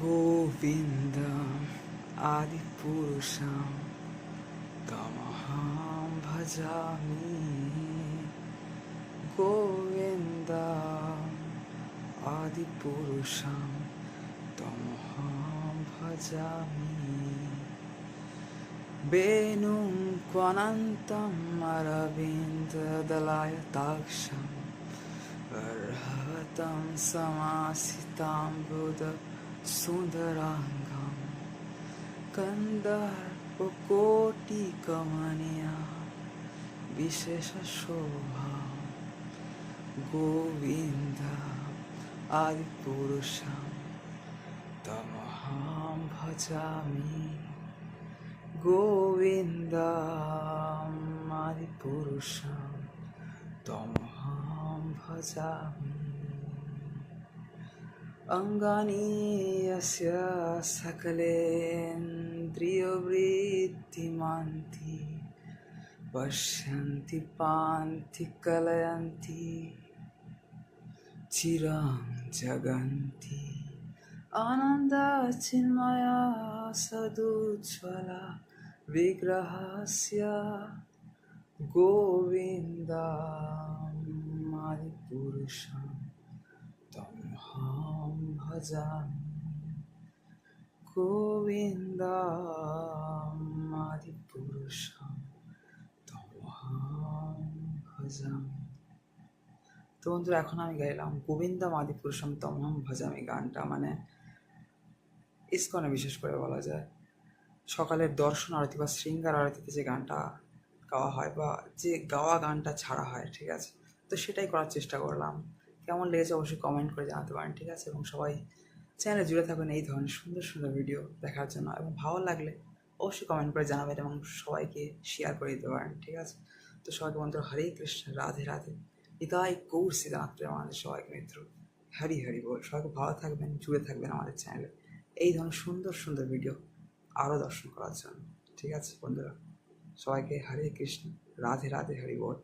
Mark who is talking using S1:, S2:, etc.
S1: गोविन्दम् आदिपुरुषं तमहं भजामि। गोविन्दम् आदिपुरुषं तमहं भजामि। वेणुं क्वनन्तम् अरविन्ददलायताक्षम् अर्हतं समासितां सुन्दराङ्गं कन्दर्पकोटिकमनीया विशेषशोभा। गोविन्द आदिपुरुषं तमहं भजामि। गोविन्दम् आदिपुरुषं तमहं भजामि। अङ्गानि यस्य सकलेन्द्रियवृत्तिमन्ति पश्यन्ति पान्ति कलयन्ति चिरं जगन्ति। आनन्दचिन्मया सदुज्ज्वला विग्रहस्य गोविन्दम् आदिपुरुषं तमहं भजामि। गोविन्दम् आदिपुरुषं तमहं भजामि। তো বন্ধুরা, এখন আমি গাইলাম গোবিন্দম আদিপুরুষম তমহম ভজামি গানটা। মানে ইসকনে বিশেষ করে বলা যায় সকালের দর্শন আরতি বা শৃঙ্গার আরতিতে যে গানটা গাওয়া হয় বা যে গাওয়া গানটা ছাড়া হয়, ঠিক আছে, তো সেটাই করার চেষ্টা করলাম। কেমন লেগেছে অবশ্যই কমেন্ট করে জানাতে পারেন, ঠিক আছে, এবং সবাই চ্যানেলে জুড়ে থাকবেন এই ধরনের সুন্দর সুন্দর ভিডিও দেখার জন্য। এবং ভালো লাগলে অবশ্যই কমেন্ট করে জানাবেন এবং সবাইকে শেয়ার করে দিতে পারেন, ঠিক আছে। তো সবাইকে বন্ধুরা হরে কৃষ্ণ, রাধে রাধে, হৃদয় গৌর সিদ্ধান্ত আমাদের সবাইকে মিত্র, হরি হরি বল। সবাইকে ভালো থাকবেন, জুড়ে থাকবেন আমাদের চ্যানেলে এই ধরনের সুন্দর সুন্দর ভিডিও আরও দর্শন করার জন্য, ঠিক আছে বন্ধুরা। সবাইকে হরে কৃষ্ণ, রাধে রাধে, হরি বল।